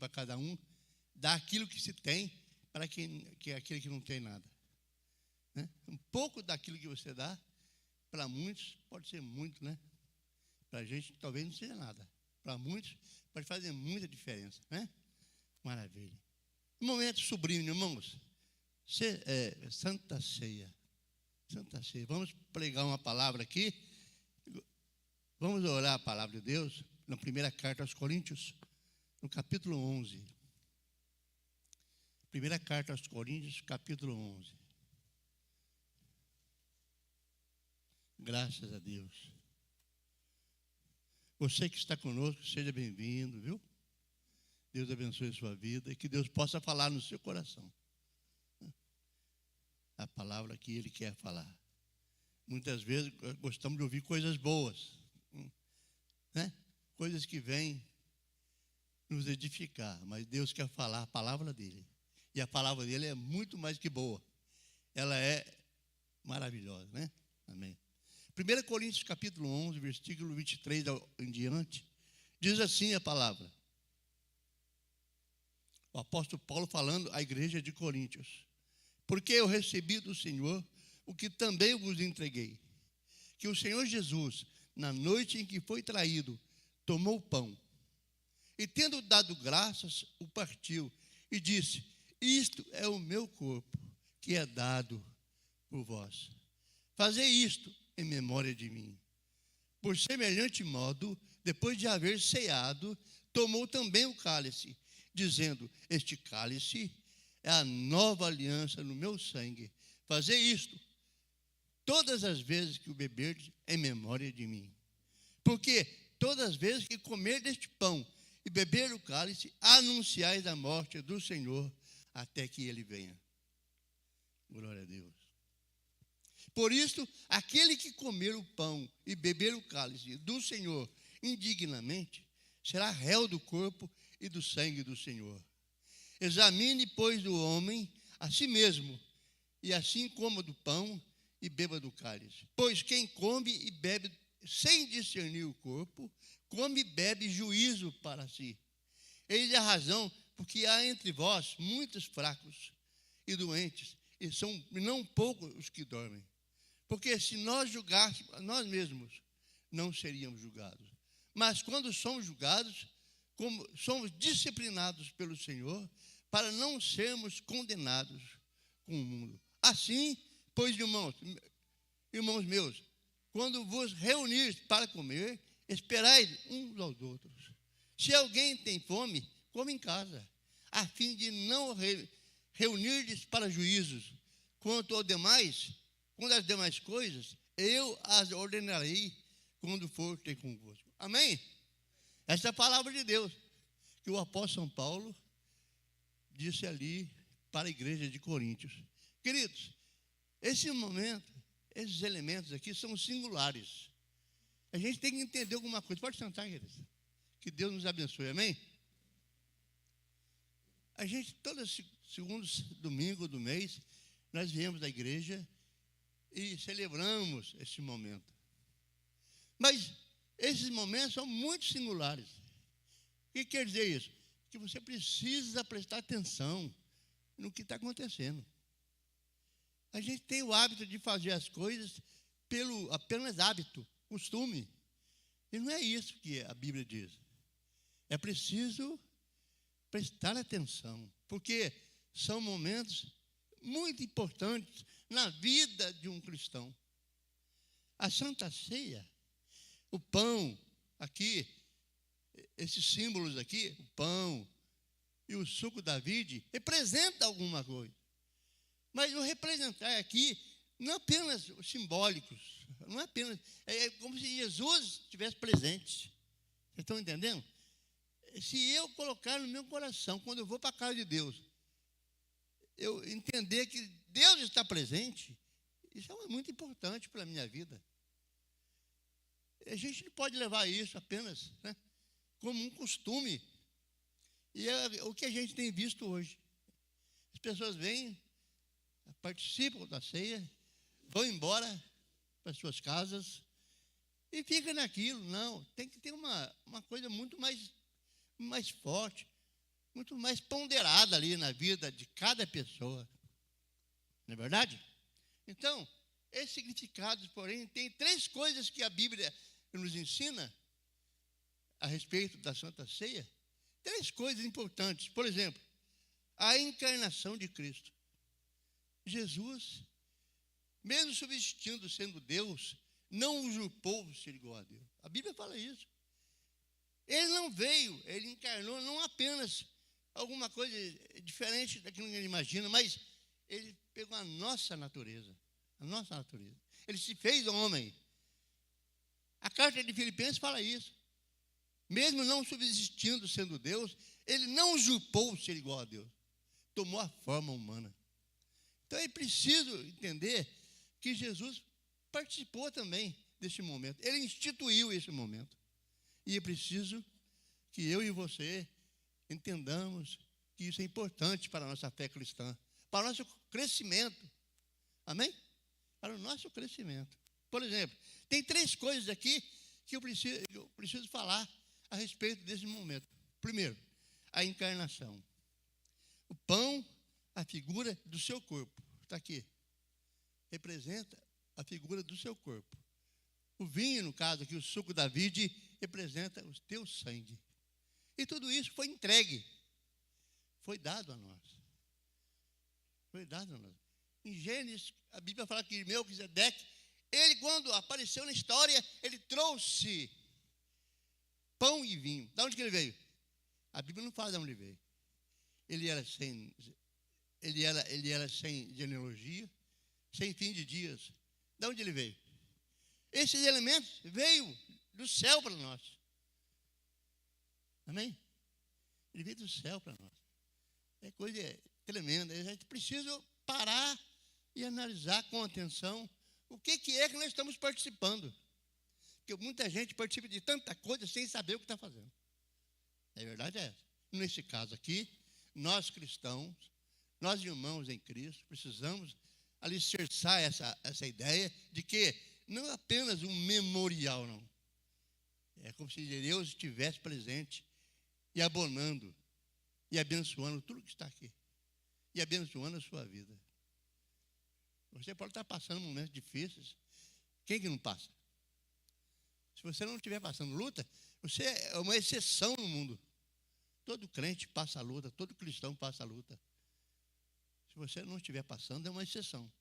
para cada um, dá aquilo que se tem para que aquele que não tem nada. Né? Um pouco daquilo que você dá, para muitos pode ser muito, né? Para a gente talvez não seja nada. Para muitos pode fazer muita diferença, né? Maravilha. Um momento sublime, irmãos. Santa Ceia. Santa Ceia. Vamos pregar uma palavra aqui. Vamos orar a palavra de Deus na primeira carta aos Coríntios, no capítulo 11. Primeira carta aos Coríntios, capítulo 11. Graças a Deus. Você que está conosco, seja bem-vindo, viu? Deus abençoe a sua vida e que Deus possa falar no seu coração a palavra que Ele quer falar. Muitas vezes gostamos de ouvir coisas boas, né? Coisas que vêm nos edificar, mas Deus quer falar a palavra dEle. E a palavra dEle é muito mais que boa. Ela é maravilhosa, né? Amém. 1 Coríntios capítulo 11, versículo 23 em diante, diz assim a palavra. O apóstolo Paulo falando à igreja de Coríntios. Porque eu recebi do Senhor o que também vos entreguei. Que o Senhor Jesus, na noite em que foi traído, tomou o pão. E tendo dado graças, o partiu. E disse, isto é o meu corpo, que é dado por vós. Fazei isto em memória de mim. Por semelhante modo, depois de haver ceado, tomou também o cálice, dizendo, este cálice é a nova aliança no meu sangue. Fazei isto todas as vezes que o beberdes em memória de mim. Porque todas as vezes que comer deste pão e beber o cálice, anunciais a morte do Senhor até que Ele venha. Glória a Deus. Por isso, aquele que comer o pão e beber o cálice do Senhor indignamente, será réu do corpo e do sangue do Senhor. Examine, pois, o homem a si mesmo, e assim coma do pão e beba do cálice. Pois quem come e bebe sem discernir o corpo, come e bebe juízo para si. Eis a razão, porque há entre vós muitos fracos e doentes, e são não poucos os que dormem. Porque se nós julgássemos a nós mesmos, não seríamos julgados. Mas quando somos julgados, como somos disciplinados pelo Senhor, para não sermos condenados com o mundo. Assim, pois, irmãos meus, quando vos reunir para comer, esperai uns aos outros. Se alguém tem fome, come em casa, a fim de não reunir-lhes para juízos. Quanto às demais coisas, eu as ordenarei quando for ter convosco. Amém? Essa é a palavra de Deus, que o apóstolo São Paulo disse ali para a igreja de Coríntios. Queridos, esse momento, esses elementos aqui são singulares. A gente tem que entender alguma coisa. Pode sentar, queridos. Que Deus nos abençoe, amém? A gente, todo segundo domingo do mês, nós viemos da igreja e celebramos esse momento. Mas esses momentos são muito singulares. O que quer dizer isso? Que você precisa prestar atenção no que está acontecendo. A gente tem o hábito de fazer as coisas pelo apenas hábito, costume. E não é isso que a Bíblia diz. É preciso prestar atenção, porque são momentos muito importantes na vida de um cristão. A Santa Ceia, o pão aqui, esses símbolos aqui, o pão e o suco da vide, representa alguma coisa. Mas o representar aqui não apenas simbólicos, não é apenas, é como se Jesus estivesse presente. Vocês estão entendendo? Se eu colocar no meu coração, quando eu vou para a casa de Deus, eu entender que Deus está presente, isso é muito importante para a minha vida. A gente não pode levar isso apenas, né, como um costume. E é o que a gente tem visto hoje. As pessoas vêm, participam da ceia, vão embora para suas casas e ficam naquilo. Não, tem que ter uma coisa muito mais forte. muito mais ponderada ali na vida de cada pessoa. Não é verdade? Então, esses significados, porém, tem 3 coisas que a Bíblia nos ensina a respeito da Santa Ceia. 3 coisas importantes. Por exemplo, a encarnação de Cristo. Jesus, mesmo subsistindo sendo Deus, não usurpou o ser igual a Deus. A Bíblia fala isso. Ele não veio, ele encarnou não apenas alguma coisa diferente daquilo que ele imagina, mas ele pegou a nossa natureza. A nossa natureza. Ele se fez homem. A carta de Filipenses fala isso. Mesmo não subsistindo sendo Deus, ele não usurpou o ser igual a Deus. Tomou a forma humana. Então é preciso entender que Jesus participou também desse momento. Ele instituiu esse momento. E é preciso que eu e você entendamos que isso é importante para a nossa fé cristã, para o nosso crescimento. Amém? Para o nosso crescimento. Por exemplo, tem 3 coisas aqui que eu preciso falar a respeito desse momento. Primeiro, a encarnação. O pão, a figura do seu corpo. Está aqui. Representa a figura do seu corpo. O vinho, no caso aqui, o suco da vide, representa o teu sangue. E tudo isso foi entregue. Foi dado a nós. Foi dado a nós. Em Gênesis, a Bíblia fala que Melquisedeque, ele quando apareceu na história, ele trouxe pão e vinho. De onde que ele veio? A Bíblia não fala de onde ele veio. Ele era sem genealogia, sem fim de dias. De onde ele veio? Esses elementos veio do céu para nós. Amém? Ele veio do céu para nós. É coisa tremenda. A gente precisa parar e analisar com atenção o que é que nós estamos participando. Porque muita gente participa de tanta coisa sem saber o que está fazendo. A verdade é essa. Nesse caso aqui, nós cristãos, nós irmãos em Cristo, precisamos alicerçar essa ideia de que não é apenas um memorial, não. É como se Deus estivesse presente e abonando e abençoando tudo que está aqui. E abençoando a sua vida. Você pode estar passando momentos difíceis. Quem que não passa? Se você não estiver passando luta, você é uma exceção no mundo. Todo crente passa a luta, todo cristão passa a luta. Se você não estiver passando, é uma exceção.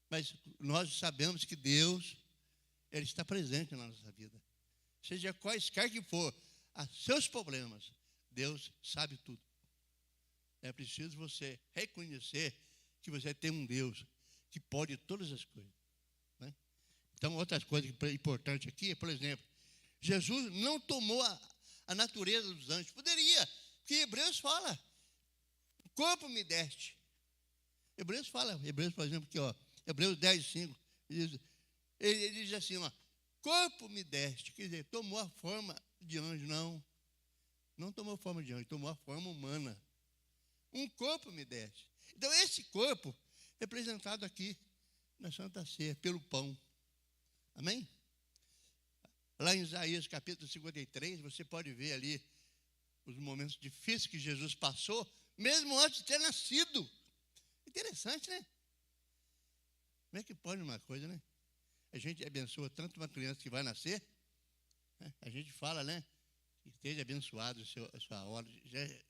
Mas nós sabemos que Deus, Ele está presente na nossa vida. Seja quaisquer que for os seus problemas, Deus sabe tudo. É preciso você reconhecer que você tem um Deus que pode todas as coisas. Né? Então, outra coisa importante aqui, por exemplo, Jesus não tomou a natureza dos anjos. Poderia, porque Hebreus fala, o corpo me deste. Hebreus fala, por exemplo, aqui, ó, Hebreus 10, 5, ele diz assim, ó, corpo me deste, quer dizer, tomou a forma de anjo, não tomou a forma de anjo, tomou a forma humana. Um corpo me deste. Então, esse corpo, representado aqui na Santa Ceia, pelo pão. Amém? Lá em Isaías capítulo 53, você pode ver ali os momentos difíceis que Jesus passou, mesmo antes de ter nascido. Interessante, né? Como é que pode uma coisa, né? A gente abençoa tanto uma criança que vai nascer, né? A gente fala, né? Que esteja abençoado a sua hora,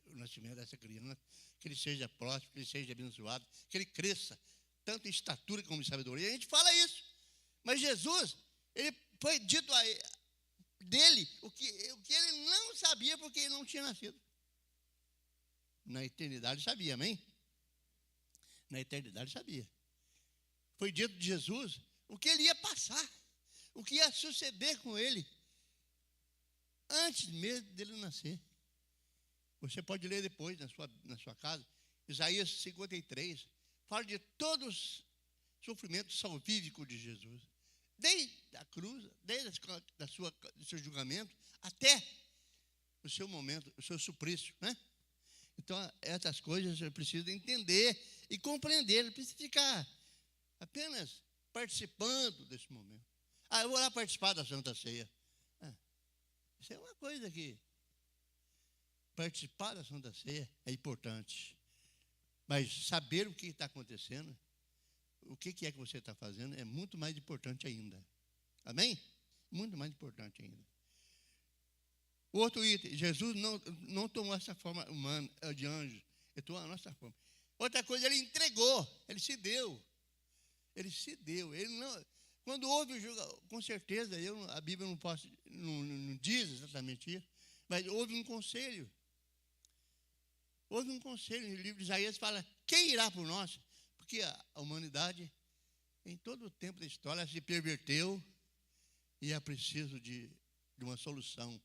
o nascimento dessa criança, que ele seja próximo, que ele seja abençoado, que ele cresça, tanto em estatura como em sabedoria. A gente fala isso. Mas Jesus, ele foi dito dele o que ele não sabia porque ele não tinha nascido. Na eternidade sabia, amém? Na eternidade sabia. Foi dito de Jesus o que ele ia passar, o que ia suceder com ele, antes mesmo dele nascer. Você pode ler depois na sua casa, Isaías 53, fala de todos os sofrimentos salvíficos de Jesus. Desde a cruz, desde do seu julgamento, até o seu momento, o seu suplício, né? Então, essas coisas eu preciso entender e compreender, não precisa ficar apenas participando desse momento. Eu vou lá participar da Santa Ceia. Isso é uma coisa que participar da Santa Ceia é importante. Mas saber o que está acontecendo, o que é que você está fazendo, é muito mais importante ainda. Amém? Muito mais importante ainda. Outro item, Jesus não tomou essa forma humana, de anjo. Ele tomou a nossa forma. Outra coisa, ele entregou, ele se deu. Ele se deu. Ele não, quando houve o julgamento, com certeza, a Bíblia não diz exatamente isso, mas houve um conselho. Houve um conselho, no livro de Isaías fala, quem irá por nós? Porque a humanidade, em todo o tempo da história, se perverteu e é preciso de uma solução.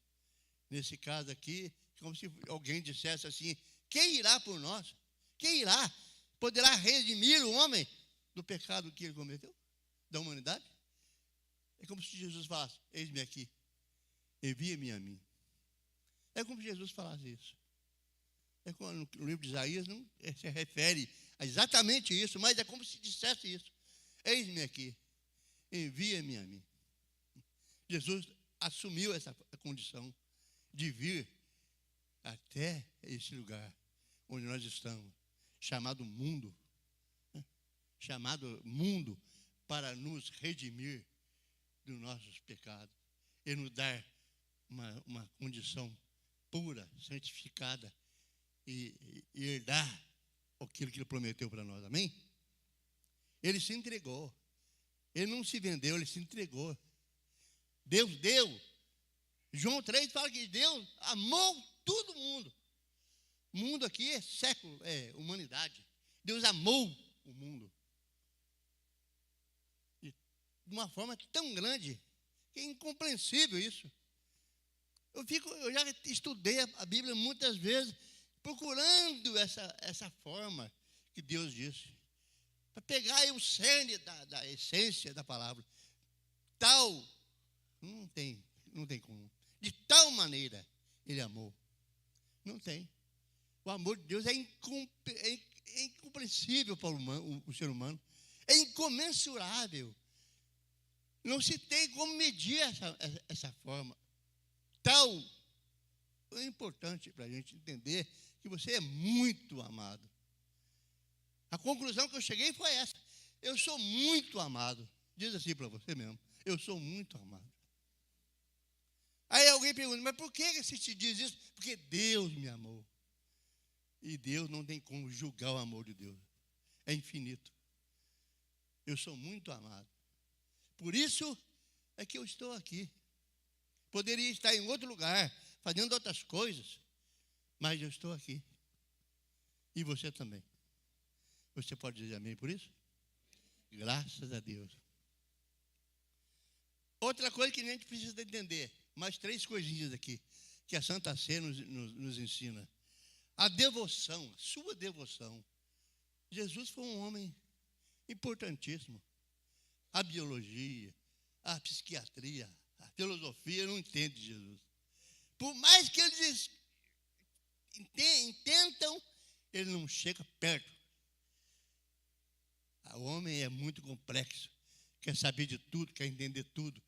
Nesse caso aqui, como se alguém dissesse assim, quem irá por nós? Quem irá? Poderá redimir o homem do pecado que ele cometeu? Da humanidade? É como se Jesus falasse, eis-me aqui, envia-me a mim. É como se Jesus falasse isso. É como no livro de Isaías não se refere a exatamente isso, mas é como se dissesse isso. Eis-me aqui, envia-me a mim. Jesus assumiu essa condição de vir até esse lugar onde nós estamos, chamado mundo, né? Chamado mundo para nos redimir dos nossos pecados e nos dar uma condição pura, santificada e herdar aquilo que ele prometeu para nós, amém? Ele se entregou, ele não se vendeu, ele se entregou. Deus deu. João 3 fala que Deus amou todo mundo. Mundo aqui é século, é humanidade. Deus amou o mundo. E de uma forma tão grande, que é incompreensível isso. Eu já estudei a Bíblia muitas vezes, procurando essa forma que Deus disse. Para pegar aí o cerne da essência da palavra. Tal, não tem como. De tal maneira ele amou. Não tem. O amor de Deus é incompreensível para o ser humano. É incomensurável. Não se tem como medir essa forma. Tal. É importante para a gente entender que você é muito amado. A conclusão que eu cheguei foi essa. Eu sou muito amado. Diz assim para você mesmo. Eu sou muito amado. Aí alguém pergunta, mas por que você te diz isso? Porque Deus me amou. E Deus não tem como julgar o amor de Deus. É infinito. Eu sou muito amado. Por isso é que eu estou aqui. Poderia estar em outro lugar, fazendo outras coisas, mas eu estou aqui. E você também. Você pode dizer amém por isso? Graças a Deus. Outra coisa que a gente precisa entender, mais 3 coisinhas aqui, que a Santa Ceia nos ensina. A devoção, a sua devoção. Jesus foi um homem importantíssimo. A biologia, a psiquiatria, a filosofia não entende Jesus. Por mais que eles intentam, ele não chega perto. O homem é muito complexo, quer saber de tudo, quer entender tudo,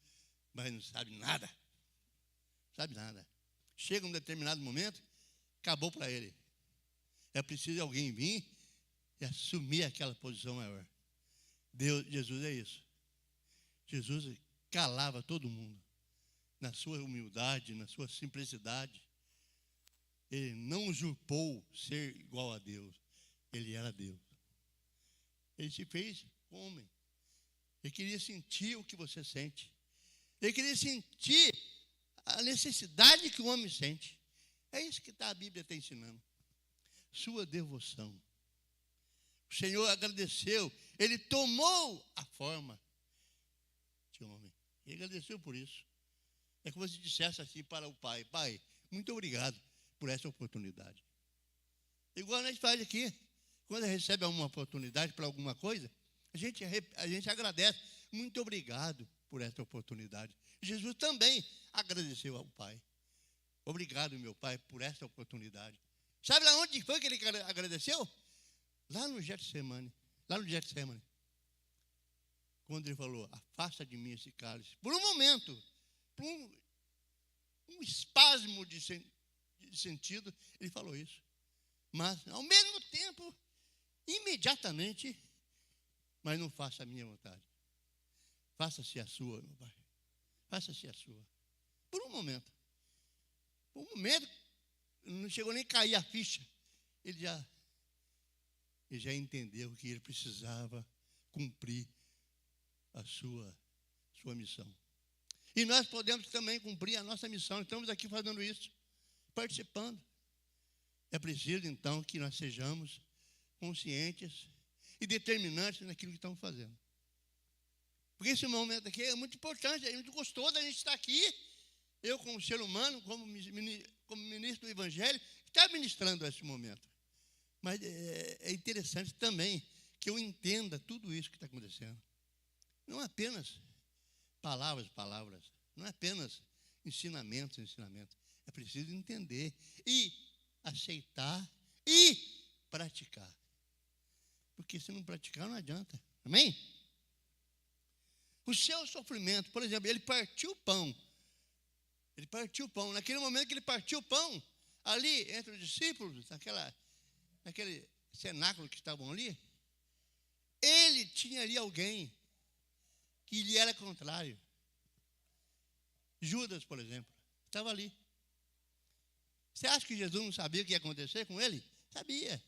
mas não sabe nada. Sabe nada. Chega um determinado momento, acabou para ele. É preciso alguém vir e assumir aquela posição maior. Jesus é isso. Jesus calava todo mundo, na sua humildade, na sua simplicidade. Ele não usurpou ser igual a Deus. Ele era Deus. Ele se fez homem. Ele queria sentir o que você sente. Ele queria sentir a necessidade que o homem sente. É isso que a Bíblia está ensinando. Sua devoção. O Senhor agradeceu. Ele tomou a forma de homem. Ele agradeceu por isso. É como se dissesse assim para o Pai: Pai, muito obrigado por essa oportunidade. Igual nós faz aqui. Quando recebe uma oportunidade para alguma coisa, a gente agradece. Muito obrigado por essa oportunidade. Jesus também agradeceu ao Pai. Obrigado, meu Pai, por essa oportunidade. Sabe lá onde foi que ele agradeceu? Lá no Getsemane. Quando ele falou, afasta de mim esse cálice. Por um momento, por um espasmo de sentido, ele falou isso. Mas, ao mesmo tempo, imediatamente, mas não faça a minha vontade. Faça-se a sua, meu pai. Faça-se a sua. Por um momento. Por um momento, não chegou nem a cair a ficha. Ele já entendeu que ele precisava cumprir a sua missão. E nós podemos também cumprir a nossa missão. Estamos aqui fazendo isso, participando. É preciso, então, que nós sejamos conscientes e determinantes naquilo que estamos fazendo. Porque esse momento aqui é muito importante, é muito gostoso a gente estar aqui, eu como ser humano, como ministro do Evangelho, estar ministrando esse momento. Mas é interessante também que eu entenda tudo isso que está acontecendo. Não é apenas palavras, não é apenas ensinamentos. É preciso entender e aceitar e praticar. Porque se não praticar, não adianta. Amém? O seu sofrimento, por exemplo, ele partiu o pão. Naquele momento que ele partiu o pão, ali entre os discípulos, naquele cenáculo que estavam ali, ele tinha ali alguém que lhe era contrário. Judas, por exemplo, estava ali. Você acha que Jesus não sabia o que ia acontecer com ele? Sabia.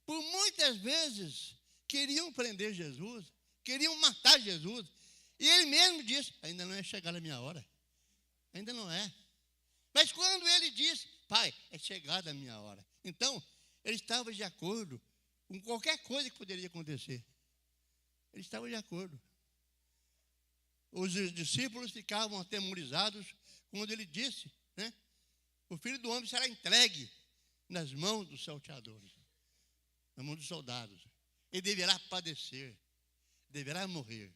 Por muitas vezes queriam prender Jesus, queriam matar Jesus. E ele mesmo disse, ainda não é chegada a minha hora. Ainda não é. Mas quando ele disse, Pai, é chegada a minha hora. Então, ele estava de acordo com qualquer coisa que poderia acontecer. Ele estava de acordo. Os discípulos ficavam atemorizados quando ele disse, né? O Filho do Homem será entregue nas mãos dos salteadores, nas mãos dos soldados. Ele deverá padecer, deverá morrer.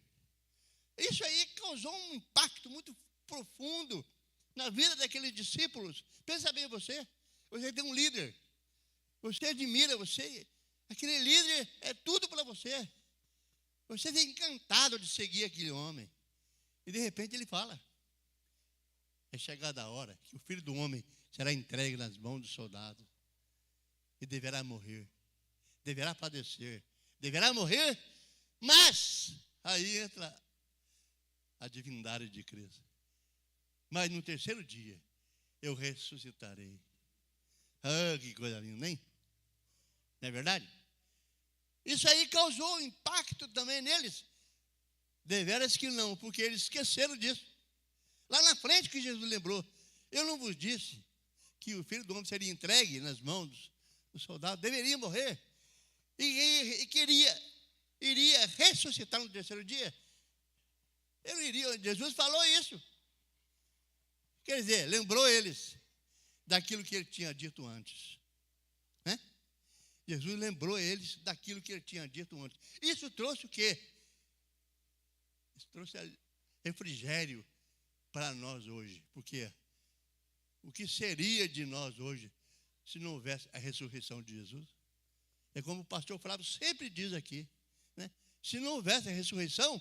Isso aí causou um impacto muito profundo na vida daqueles discípulos. Pensa bem você tem um líder, você admira, aquele líder é tudo para você. Você é encantado de seguir aquele homem. E de repente ele fala, é chegada a hora que o Filho do Homem será entregue nas mãos dos soldados e deverá morrer, deverá padecer, deverá morrer, mas aí entra a divindade de Cristo. Mas no terceiro dia eu ressuscitarei. Ah, que coisa linda, hein? Não é verdade? Isso aí causou impacto também neles. Deveras que não, porque eles esqueceram disso. Lá na frente que Jesus lembrou, eu não vos disse que o Filho do Homem seria entregue nas mãos dos soldados, deveria morrer e iria ressuscitar no terceiro dia. Jesus falou isso. Quer dizer, lembrou eles daquilo que ele tinha dito antes. Né? Jesus lembrou eles daquilo que ele tinha dito antes. Isso trouxe o quê? Isso trouxe refrigério para nós hoje. Porque o que seria de nós hoje se não houvesse a ressurreição de Jesus? É como o pastor Flávio sempre diz aqui. Né? Se não houvesse a ressurreição,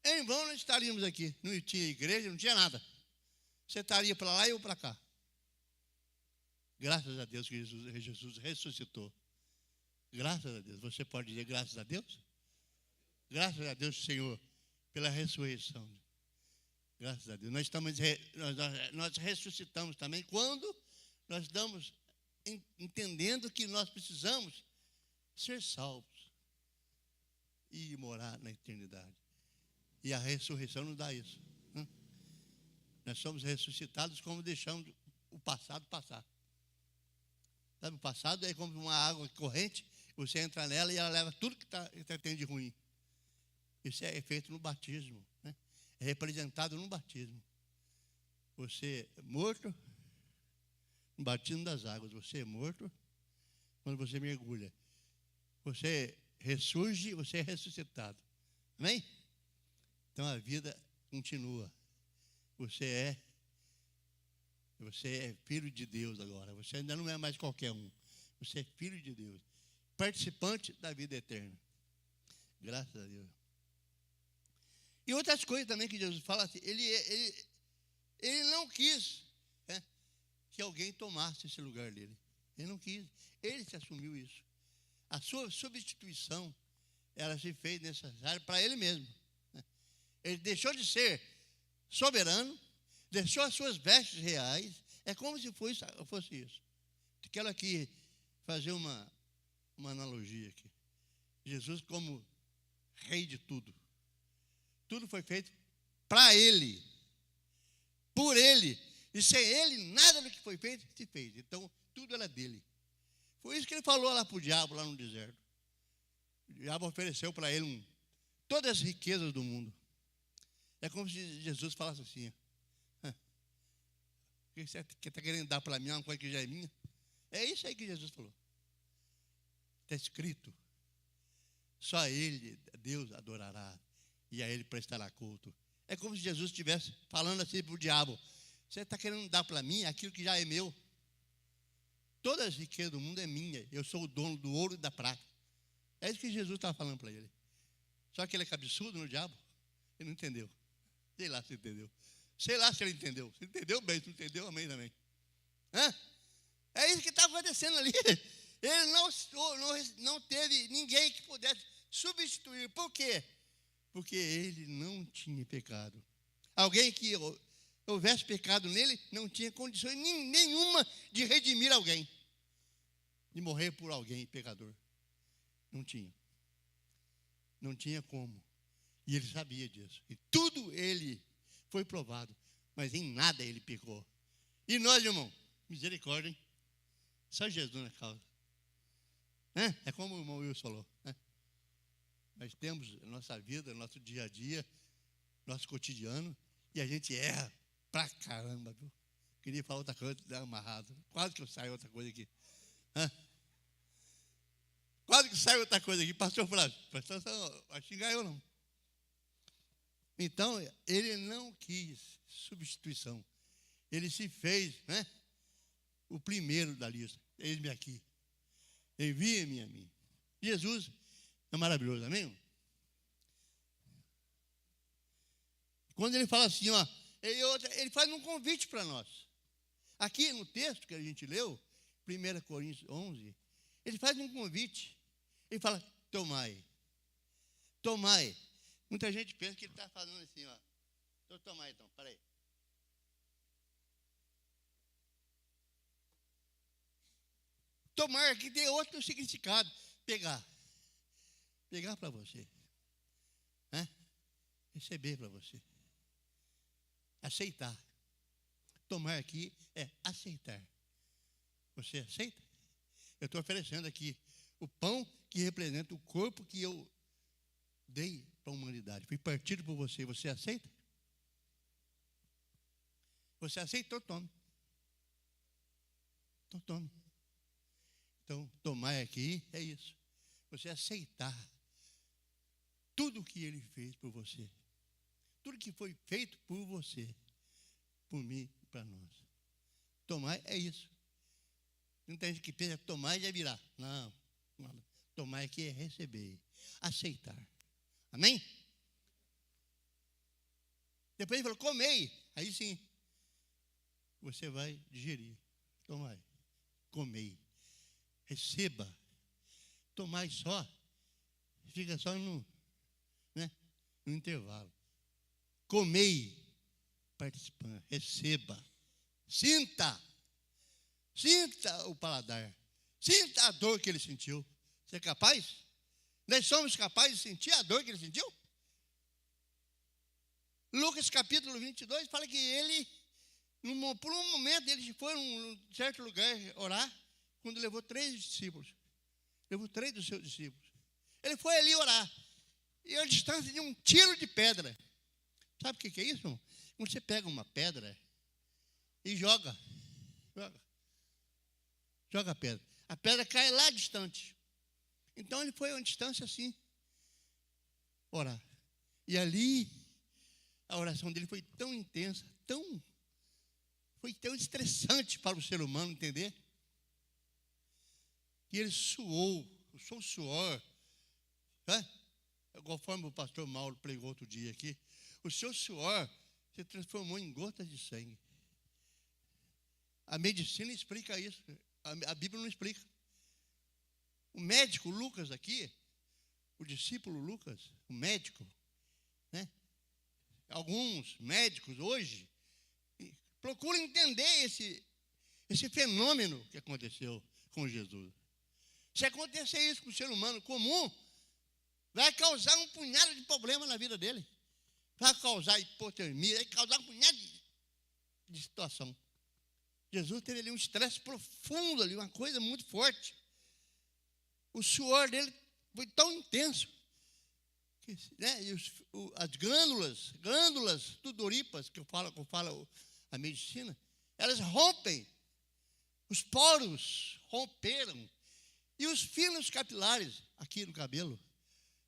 em vão nós estaríamos aqui. Não tinha igreja, não tinha nada. Você estaria para lá e eu para cá. Graças a Deus que Jesus ressuscitou. Graças a Deus. Você pode dizer graças a Deus? Graças a Deus, Senhor, pela ressurreição. Graças a Deus. Nós ressuscitamos também quando nós estamos entendendo que nós precisamos ser salvos e morar na eternidade. E a ressurreição nos dá isso. Né? Nós somos ressuscitados como deixamos o passado passar. Sabe, o passado é como uma água corrente, você entra nela e ela leva tudo que tem de ruim. Isso é feito no batismo, né? É representado no batismo. Você é morto no batismo das águas. Você é morto quando você mergulha. Você ressurge, você é ressuscitado. Amém? Então a vida continua. Você é filho de Deus agora. Você ainda não é mais qualquer um. Você é filho de Deus. Participante da vida eterna. Graças a Deus. E outras coisas também que Jesus fala assim, ele não quis que alguém tomasse esse lugar dele. Ele não quis. Ele se assumiu isso. A sua substituição, ela se fez necessária para ele mesmo. Ele deixou de ser soberano, deixou as suas vestes reais. É como se fosse isso. Quero aqui fazer uma analogia aqui. Jesus como rei de tudo. Tudo foi feito para ele, por ele. E sem ele, nada do que foi feito se fez. Então, tudo era dele. Foi isso que ele falou lá para o diabo, lá no deserto. O diabo ofereceu para ele todas as riquezas do mundo. É como se Jesus falasse assim: o que você está querendo dar para mim, uma coisa que já é minha? É isso aí que Jesus falou. Está escrito: só ele, Deus, adorará, e a ele prestará culto. É como se Jesus estivesse falando assim para o diabo: você está querendo dar para mim aquilo que já é meu? Todas as riquezas do mundo é minha. Eu sou o dono do ouro e da prata. É isso que Jesus estava falando para ele. Só que ele é cabeçudo no diabo. Ele não entendeu. Sei lá se entendeu. Sei lá se ele entendeu. Se entendeu bem, se não entendeu, amém também. É isso que está acontecendo ali. Ele não teve ninguém que pudesse substituir. Por quê? Porque ele não tinha pecado. Alguém que houvesse pecado nele não tinha condições nenhuma de redimir alguém, de morrer por alguém pecador. Não tinha. Não tinha como. E ele sabia disso. E tudo ele foi provado, mas em nada ele pecou. E nós, irmão, misericórdia, hein? Só Jesus na causa. É como o irmão Wilson falou. Nós temos a nossa vida, nosso dia a dia, nosso cotidiano, e a gente erra pra caramba, viu? Queria falar outra coisa, dar amarrado. Quase que eu saio outra coisa aqui. Quase que sai outra coisa aqui. Pastor Flávio, vai xingar eu não. Então, ele não quis substituição. Ele se fez, o primeiro da lista. Eis-me aqui. Envie-me a mim. Jesus é maravilhoso, amém? Quando ele fala assim, ele faz um convite para nós. Aqui no texto que a gente leu, 1 Coríntios 11, ele faz um convite. Ele fala: tomai. Tomai. Muita gente pensa que ele está falando assim, Então, tomai então, peraí. Tomar aqui tem outro significado. Pegar. Pegar para você. Receber para você. Aceitar. Tomar aqui é aceitar. Você aceita? Eu estou oferecendo aqui o pão que representa o corpo que eu dei para a humanidade. Fui partido por você. Você aceita? Você aceitou? Tome. Então, tome. Então, tomar aqui é isso. Você aceitar tudo o que ele fez por você. Tudo que foi feito por você, por mim e para nós. Tomar é isso. Não tem gente que pensa tomar e já virar. Não. Tomar aqui é receber. Aceitar. Amém? Depois ele falou: comei. Aí sim, você vai digerir. Tomai. Comei. Receba. Tomai só. Fica só no intervalo. Comei. Participando. Receba. Sinta. Sinta o paladar. Sinta a dor que ele sentiu. Você é capaz? Nós somos capazes de sentir a dor que ele sentiu? Lucas capítulo 22 fala que ele, por um momento, ele foi a um certo lugar orar, quando levou 3 discípulos. Levou 3 dos seus discípulos. Ele foi ali orar. E a distância de um tiro de pedra. Sabe o que é isso, irmão? Quando você pega uma pedra e joga a pedra. A pedra cai lá distante. Então ele foi a uma distância assim, orar. E ali, a oração dele foi tão intensa, foi tão estressante para o ser humano entender, que ele suou, o seu suor, conforme o pastor Mauro pregou outro dia aqui, o seu suor se transformou em gotas de sangue. A medicina explica isso. A Bíblia não explica. O médico Lucas aqui, o discípulo Lucas, o médico, né? Alguns médicos hoje procuram entender esse fenômeno que aconteceu com Jesus. Se acontecer isso com o ser humano comum, vai causar um punhado de problemas na vida dele. Vai causar hipotermia, vai causar um punhado de situação. Jesus teve ali um estresse profundo, ali, uma coisa muito forte. O suor dele foi tão intenso que, né, e as glândulas sudoríparas, que fala a medicina, elas rompem. Os poros romperam. E os fios capilares aqui no cabelo,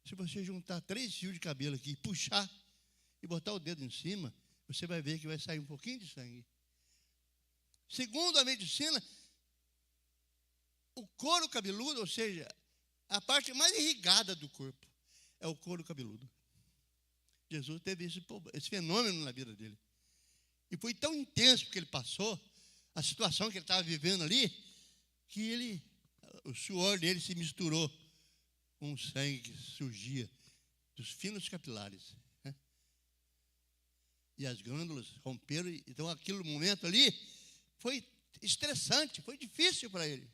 se você juntar 3 fios de cabelo aqui, puxar e botar o dedo em cima, você vai ver que vai sair um pouquinho de sangue. Segundo a medicina, o couro cabeludo, ou seja, a parte mais irrigada do corpo, é o couro cabeludo. Jesus teve esse fenômeno na vida dele. E foi tão intenso que ele passou, a situação que ele estava vivendo ali, que o suor dele se misturou com o sangue que surgia dos finos capilares, né? E as glândulas romperam. Então, aquele momento ali foi estressante, foi difícil para ele.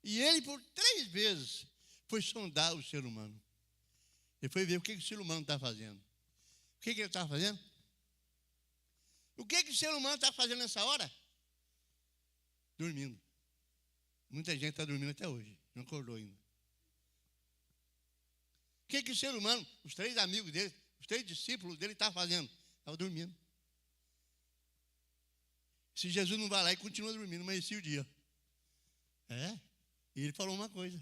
E ele, por 3 vezes, foi sondar o ser humano. Ele foi ver o que o ser humano está fazendo. O que ele estava fazendo? O que o ser humano está fazendo nessa hora? Dormindo. Muita gente está dormindo até hoje, não acordou ainda. O que o ser humano, os 3 amigos dele, os 3 discípulos dele estavam fazendo? Estavam dormindo. Se Jesus não vai lá e continua dormindo, amanhecia o dia. E ele falou uma coisa.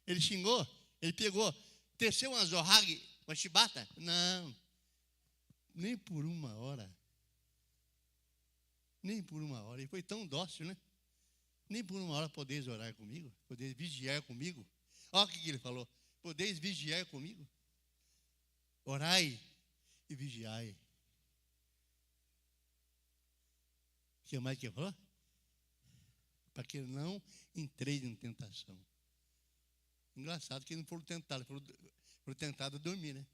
Ele xingou, ele pegou, teceu uma zorrague, uma chibata. Não, nem por uma hora. Nem por uma hora. Ele foi tão dócil, né? Nem por uma hora podeis orar comigo, podeis vigiar comigo. Olha o que ele falou. Podeis vigiar comigo. Orai e vigiai. O que mais que ele falou? Para que não entreis em tentação. Engraçado que eles não foram tentados, foram tentados a dormir, né?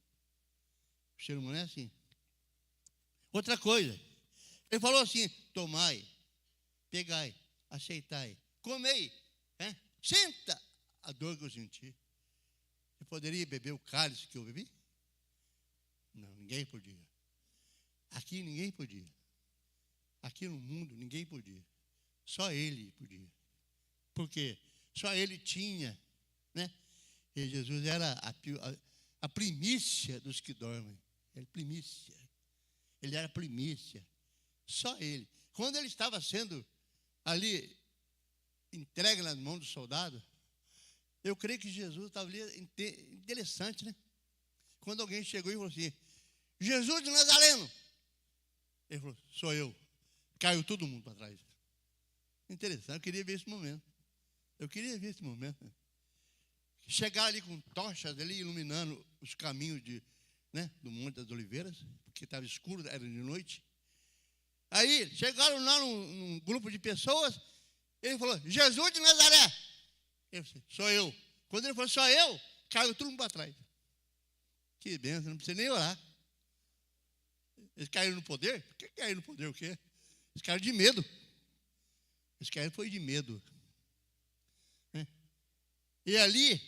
O ser humano é assim. Outra coisa, ele falou assim: tomai, pegai, aceitai, comei, senta a dor que eu senti. Eu poderia beber o cálice que eu bebi? Não, ninguém podia. Aqui ninguém podia. Aqui no mundo ninguém podia. Só ele podia. Por quê? Só ele tinha, né? E Jesus era a primícia dos que dormem. Ele primícia. Ele era primícia. Só ele. Quando ele estava sendo ali entregue nas mãos do soldado, eu creio que Jesus estava ali, interessante, né? Quando alguém chegou e falou assim: Jesus de Nazareno. Ele falou: sou eu. Caiu todo mundo para trás. Interessante, eu queria ver esse momento. Chegaram ali com tochas ali, iluminando os caminhos do Monte das Oliveiras, porque estava escuro, era de noite. Aí chegaram lá num grupo de pessoas, ele falou: Jesus de Nazaré. Eu falei: sou eu. Quando ele falou: sou eu, caiu todo mundo para trás. Que bênção, não precisa nem orar. Eles caíram no poder? Por que caíram no poder? O quê? Eles caíram de medo. Eles caíram foi de medo. E ali,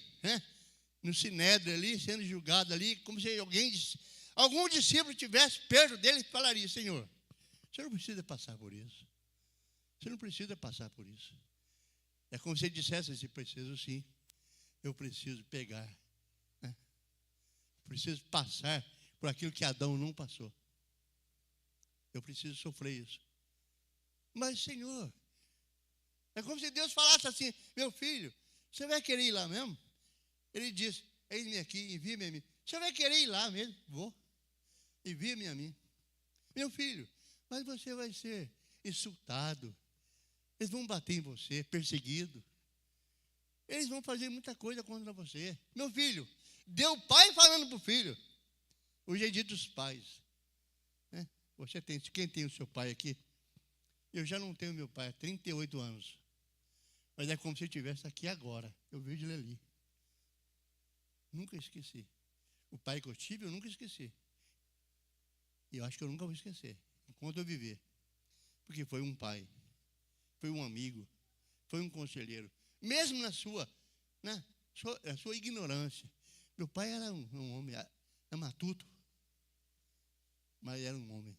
no Sinédrio ali, sendo julgado ali, como se algum discípulo tivesse perto dele e falaria: Senhor, você não precisa passar por isso. Você não precisa passar por isso. É como se ele dissesse assim: preciso sim. Eu preciso pegar. Preciso passar por aquilo que Adão não passou. Eu preciso sofrer isso. Mas, Senhor, é como se Deus falasse assim: meu filho, você vai querer ir lá mesmo? Ele disse: eis-me aqui, envia-me a mim. Você vai querer ir lá mesmo? Vou. Envia-me a mim. Meu filho, mas você vai ser insultado. Eles vão bater em você, perseguido. Eles vão fazer muita coisa contra você. Meu filho, deu o pai falando para o filho. Hoje é dia dos pais. Quem tem o seu pai aqui? Eu já não tenho meu pai há 38 anos. Mas é como se eu estivesse aqui agora. Eu vejo ele ali. Nunca esqueci. O pai que eu tive, eu nunca esqueci. E eu acho que eu nunca vou esquecer, enquanto eu viver. Porque foi um pai, foi um amigo, foi um conselheiro. Mesmo na sua ignorância. Meu pai era um homem matuto, mas era um homem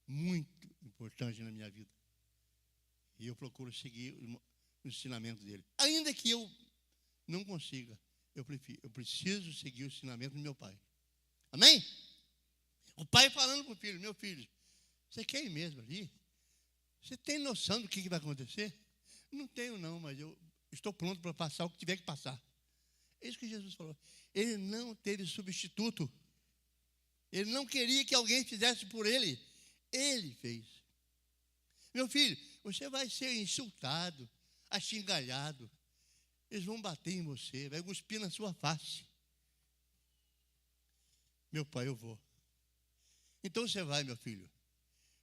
muito importante na minha vida. E eu procuro seguir o ensinamento dele. Ainda que eu não consiga, eu preciso seguir o ensinamento do meu pai. Amém? O pai falando para o filho: meu filho, você quer ir mesmo ali? Você tem noção do que vai acontecer? Não tenho não, mas eu estou pronto para passar o que tiver que passar. É isso que Jesus falou. Ele não teve substituto. Ele não queria que alguém fizesse por ele. Ele fez. Meu filho, você vai ser insultado, axingalhado. Eles vão bater em você, vai cuspir na sua face. Meu pai, eu vou. Então você vai, meu filho.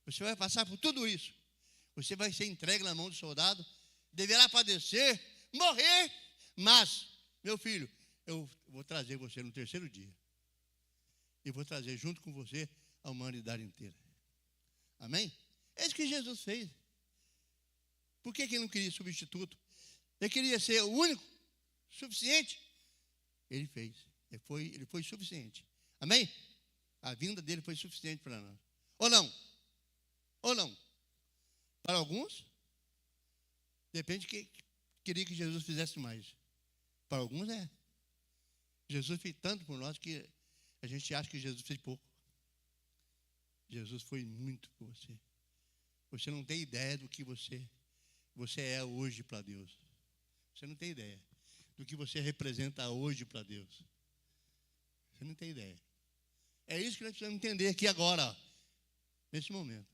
Você vai passar por tudo isso. Você vai ser entregue na mão do soldado, deverá padecer, morrer, mas, meu filho, eu vou trazer você no terceiro dia. E vou trazer junto com você a humanidade inteira. Amém? É isso que Jesus fez. Por que ele não queria substituto? Ele queria ser o único, suficiente. Ele fez. Ele foi suficiente. Amém? A vinda dele foi suficiente para nós. Ou não? Ou não? Para alguns, depende que queria que Jesus fizesse mais. Para alguns é. Jesus fez tanto por nós que a gente acha que Jesus fez pouco. Jesus foi muito por você. Você não tem ideia do que você é hoje para Deus. Você não tem ideia do que você representa hoje para Deus. Você não tem ideia. É isso que nós precisamos entender aqui agora, nesse momento.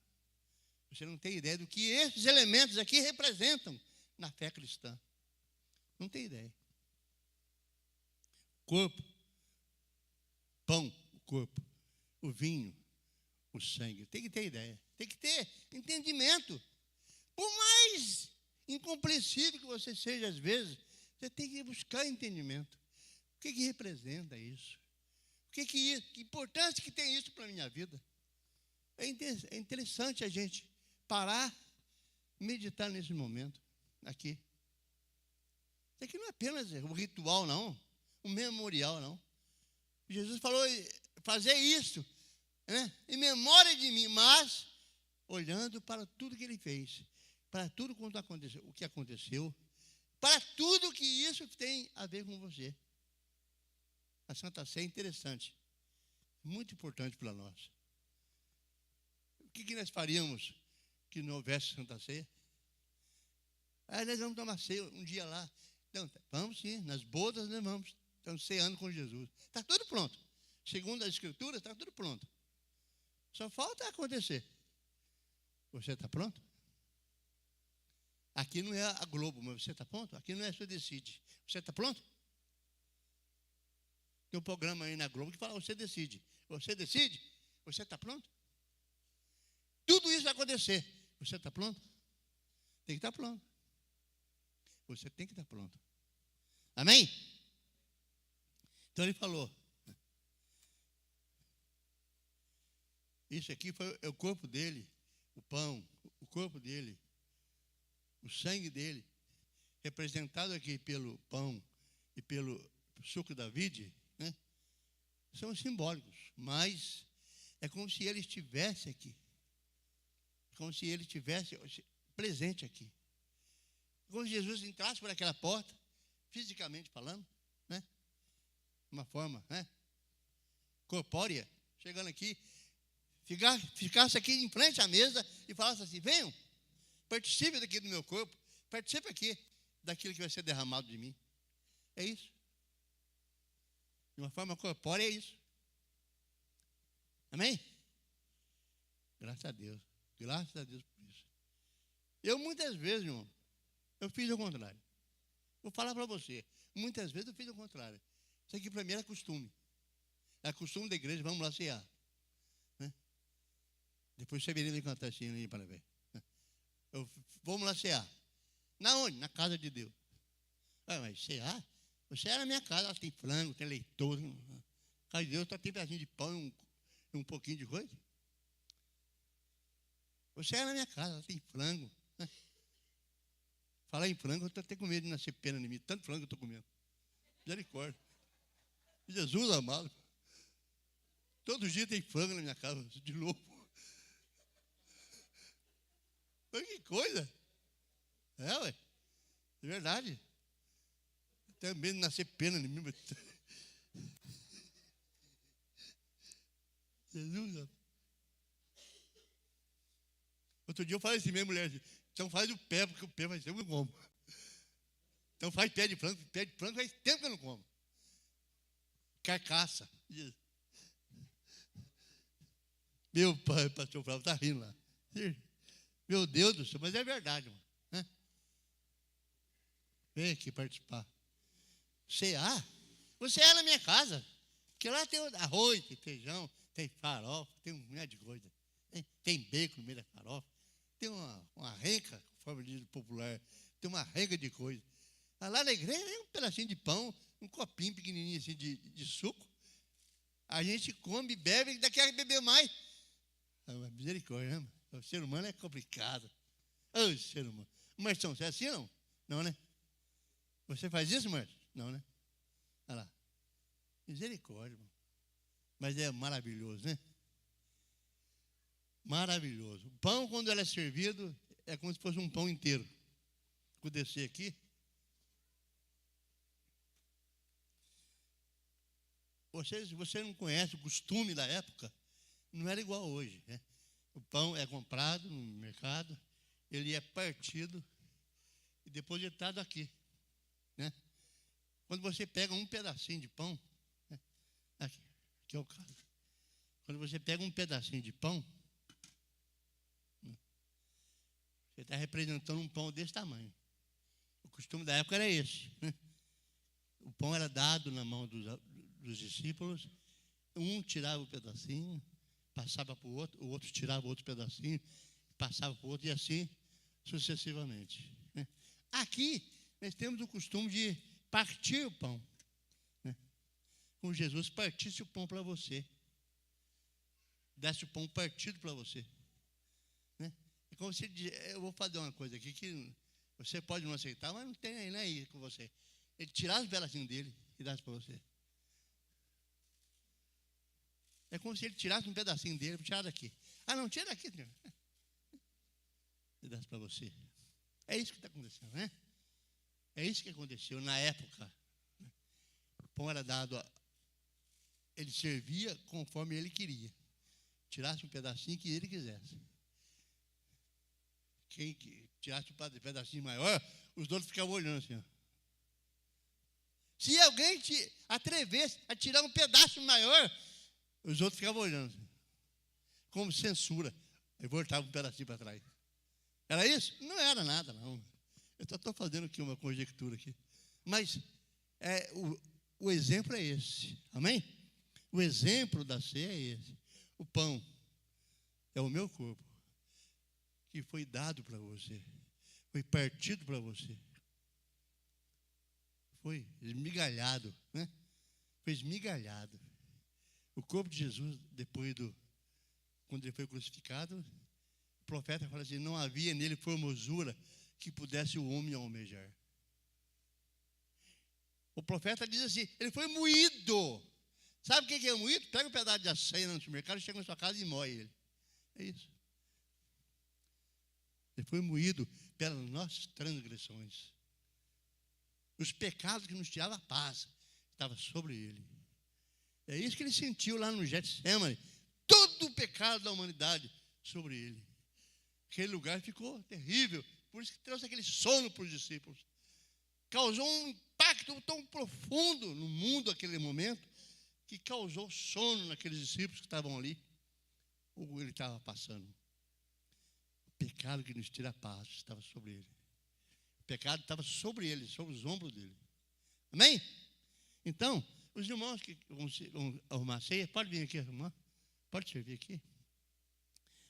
Você não tem ideia do que esses elementos aqui representam na fé cristã. Não tem ideia. Corpo, pão, o corpo, o vinho, o sangue. Tem que ter ideia. Tem que ter entendimento. Por mais incompreensível que você seja às vezes, você tem que buscar entendimento. O que representa isso? Que importância que tem isso para a minha vida? É interessante a gente parar, meditar nesse momento, aqui. Isso aqui não é apenas um ritual, não. Um memorial, não. Jesus falou, fazer isso, né, em memória de mim, mas olhando para tudo que ele fez, para tudo quanto aconteceu, o que aconteceu, para tudo que isso tem a ver com você. A Santa Ceia é interessante, muito importante para nós. O que nós faríamos que não houvesse Santa Ceia? Nós vamos tomar ceia um dia lá. Então, vamos sim, nas bodas nós vamos. Estamos ceando com Jesus. Está tudo pronto. Segundo as Escrituras, está tudo pronto. Só falta acontecer. Você está pronto? Aqui não é a Globo, mas você está pronto? Aqui não é a sua Decide. Você está pronto? Tem um programa aí na Globo que fala, você decide. Você decide? Você está pronto? Tudo isso vai acontecer. Você está pronto? Tem que estar pronto. Você tem que estar pronto. Amém? Então ele falou. Isso aqui é o corpo dele, o pão, o corpo dele, o sangue dele, representado aqui pelo pão e pelo suco da vide, né? São simbólicos, mas é como se ele estivesse aqui. Como se ele estivesse presente aqui. Como se Jesus entrasse por aquela porta, fisicamente falando, né? Uma forma, né, corpórea, chegando aqui, ficasse aqui em frente à mesa e falasse assim, venham, participe daqui do meu corpo, participe aqui daquilo que vai ser derramado de mim. É isso. De uma forma corpórea é isso. Amém? Graças a Deus. Graças a Deus por isso. Eu muitas vezes, irmão, eu fiz o contrário. Vou falar para você. Muitas vezes eu fiz o contrário. Isso aqui para mim era costume. Era costume da igreja, vamos lá cear. Né? Depois você viria me cantar assim aí para ver. Vamos lá cear. Na onde? Na casa de Deus. Mas cear? Você era na minha casa, ela tem frango, tem leitouro. A casa de Deus só tem pedacinho de pão e um pouquinho de coisa. Você era na minha casa, ela tem frango. Falar em frango, eu estou até com medo de nascer pena em mim. Tanto frango que eu estou comendo. Misericórdia. Jesus amado. Todo dia tem frango na minha casa, de novo. Mas que coisa. Ué. É verdade. Tenho medo de nascer pena em mim. Mas... Jesus amado. Outro dia eu falei assim, minha mulher, então faz o pé, porque o pé vai ser eu não como. Então faz pé de frango faz tempo que eu não como. Carcaça. Meu pai, pastor Flávio, está rindo lá. Meu Deus do céu, mas é verdade, mano. Né? Vem aqui participar. Cear? Você é na minha casa. Porque lá tem arroz, tem feijão, tem farofa, tem um monte de coisa. Tem bacon no meio da farofa. Tem uma renca, conforme diz o popular. Tem uma renca de coisa. Lá na igreja tem um pedacinho de pão, um copinho pequenininho assim de suco. A gente come, bebe e daqui a beber mais. Misericórdia, né? O ser humano é complicado. O ser humano. Marção, você é assim ou não? Não, né? Você faz isso, Marção? Não, né? Olha lá. Misericórdia, irmão. Mas é maravilhoso, né? Maravilhoso. O pão, quando ele é servido, é como se fosse um pão inteiro. Vou descer aqui. Você não conhece o costume da época, não era igual hoje, né? O pão é comprado no mercado, ele é partido e depositado aqui, né? Quando você pega um pedacinho de pão, né? Aqui é o caso. Quando você pega um pedacinho de pão, né? Você está representando um pão desse tamanho. O costume da época era esse, né? O pão era dado na mão dos discípulos, um tirava um pedacinho, passava para o outro tirava outro pedacinho, passava para o outro, e assim sucessivamente. Né? Aqui, nós temos o costume de partir o pão. Né? Como Jesus partisse o pão para você, desse o pão partido para você. Né? É como se eu vou fazer uma coisa aqui que você pode não aceitar, mas não tem nem aí com você. Ele tirasse o pedacinho dele e desse para você. É como se ele tirasse um pedacinho dele, tirar daqui. Não, tira daqui, senhor. E desse para você. É isso que está acontecendo, né? É isso que aconteceu na época. O pão era dado, ele servia conforme ele queria. Tirasse um pedacinho que ele quisesse. Quem tirasse um pedacinho maior, os outros ficavam olhando assim, ó. Se alguém te atrevesse a tirar um pedaço maior, os outros ficavam olhando, assim, como censura. Aí voltava um pedacinho para trás. Era isso? Não era nada, não. Eu só estou fazendo aqui uma conjectura aqui. Mas o exemplo é esse. Amém? O exemplo da ceia é esse. O pão é o meu corpo, que foi dado para você. Foi partido para você. Foi esmigalhado, né? Foi esmigalhado. O corpo de Jesus, quando ele foi crucificado, o profeta fala assim, não havia nele formosura que pudesse o homem almejar. O profeta diz assim, ele foi moído. Sabe o que é moído? Pega um pedaço de açaí no supermercado, chega na sua casa e moe ele. É isso. Ele foi moído pelas nossas transgressões. Os pecados que nos tiravam a paz estavam sobre ele. É isso que ele sentiu lá no Getsemane. Todo o pecado da humanidade sobre ele. Aquele lugar ficou terrível. Por isso que trouxe aquele sono para os discípulos. Causou um impacto tão profundo no mundo naquele momento, que causou sono naqueles discípulos que estavam ali. Ou ele estava passando. O pecado que nos tira a paz estava sobre ele. O pecado estava sobre ele, sobre os ombros dele. Amém? Então, os irmãos que vão arrumar a ceia, pode vir aqui arrumar? Pode servir aqui?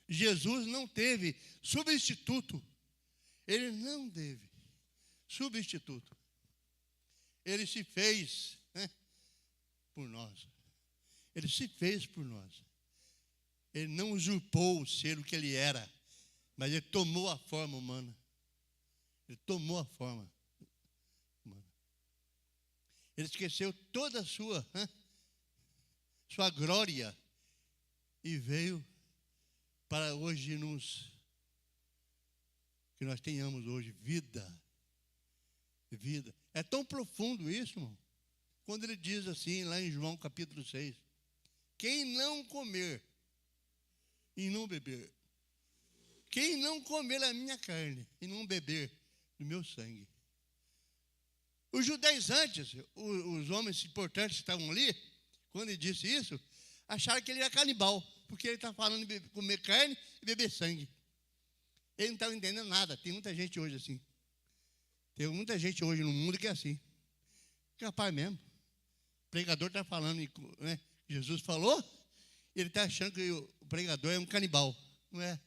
Jesus não teve substituto Ele não teve substituto. Ele se fez, né, por nós. Ele se fez por nós. Ele não usurpou o ser o que ele era, mas ele tomou a forma humana. Ele tomou a forma humana. Ele esqueceu toda a sua glória e veio para hoje que nós tenhamos hoje vida. Vida. É tão profundo isso, irmão. Quando ele diz assim, lá em João capítulo 6, quem não comer e não beber, quem não comer a minha carne e não beber do meu sangue. Os judeus antes, os homens importantes que estavam ali, quando ele disse isso, acharam que ele era canibal, porque ele está falando de comer carne e beber sangue. Ele não estava entendendo nada. Tem muita gente hoje assim. Tem muita gente hoje no mundo que é assim. Capaz mesmo. O pregador está falando, né? Jesus falou, ele está achando que o pregador é um canibal. Não é.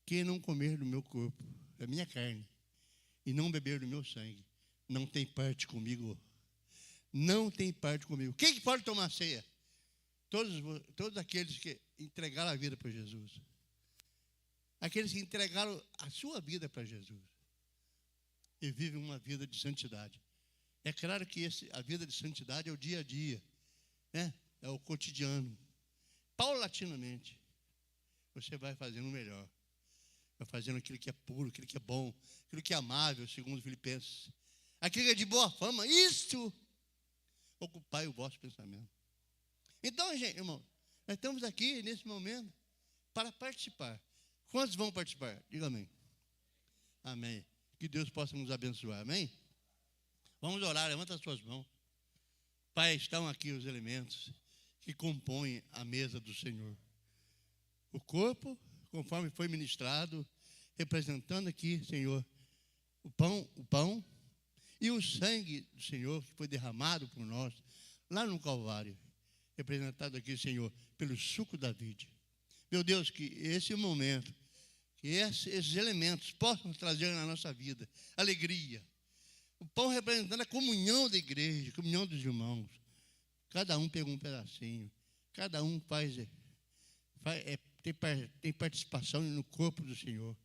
Quem não comer do meu corpo, da minha carne, e não beber do meu sangue, não tem parte comigo. Não tem parte comigo. Quem que pode tomar ceia? Todos aqueles que entregaram a vida para Jesus. Aqueles que entregaram a sua vida para Jesus. E vivem uma vida de santidade. É claro que a vida de santidade é o dia a dia, né? É o cotidiano. Paulatinamente, você vai fazendo o melhor. Vai fazendo aquilo que é puro, aquilo que é bom, aquilo que é amável, segundo Filipenses. Aquilo que é de boa fama, isso ocupai o vosso pensamento. Então, gente, irmão, nós estamos aqui nesse momento para participar. Quantos vão participar? Diga amém. Amém. Que Deus possa nos abençoar, amém? Vamos orar, levanta as suas mãos. Pai, estão aqui os elementos que compõem a mesa do Senhor. O corpo, conforme foi ministrado, representando aqui, Senhor, o pão e o sangue do Senhor que foi derramado por nós lá no Calvário, representado aqui, Senhor, pelo suco da vide. Meu Deus, que esse momento, que esses elementos possam trazer na nossa vida alegria. O pão representando a comunhão da igreja, a comunhão dos irmãos. Cada um pega um pedacinho, cada um tem participação no corpo do Senhor.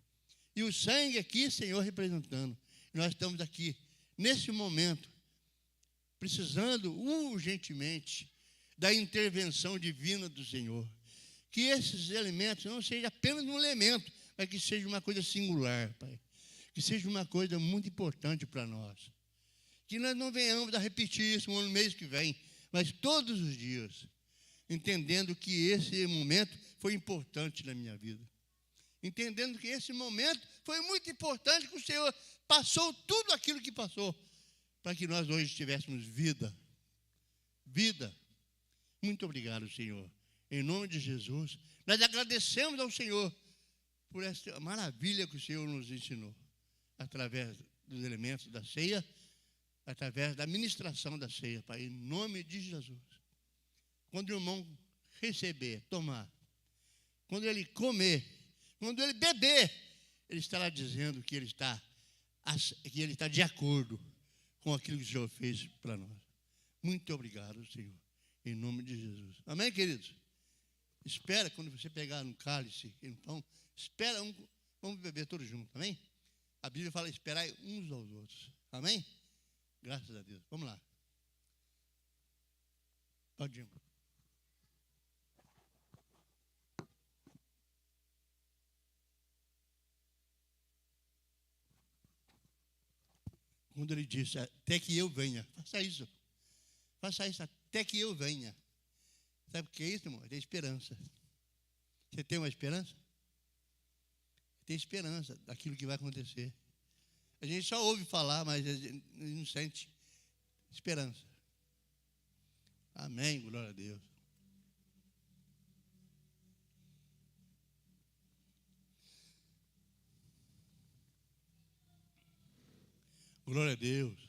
E o sangue aqui, Senhor, representando. Nós estamos aqui, nesse momento, precisando urgentemente da intervenção divina do Senhor. Que esses elementos não sejam apenas um elemento, mas que seja uma coisa singular, Pai. Que seja uma coisa muito importante para nós. Que nós não venhamos a repetir isso no mês que vem, mas todos os dias, entendendo que esse momento foi importante na minha vida. Entendendo que esse momento foi muito importante, que o Senhor passou tudo aquilo que passou, para que nós hoje tivéssemos vida. Vida. Muito obrigado, Senhor. Em nome de Jesus, nós agradecemos ao Senhor por essa maravilha que o Senhor nos ensinou, através dos elementos da ceia, através da ministração da ceia, Pai, em nome de Jesus. Quando o irmão receber, tomar, quando ele comer, quando ele beber, ele estará dizendo que ele está de acordo com aquilo que o Senhor fez para nós. Muito obrigado, Senhor, em nome de Jesus. Amém, queridos? Espera, quando você pegar um cálice e um pão, espera vamos beber todos juntos, amém? A Bíblia fala esperar uns aos outros, amém? Graças a Deus. Vamos lá. Pode ir. Quando ele disse, até que eu venha, faça isso. Faça isso até que eu venha. Sabe o que é isso, irmão? Tem esperança. Você tem uma esperança? Tem esperança daquilo que vai acontecer. A gente só ouve falar, mas a gente não sente esperança. Amém, glória a Deus. Glória a Deus.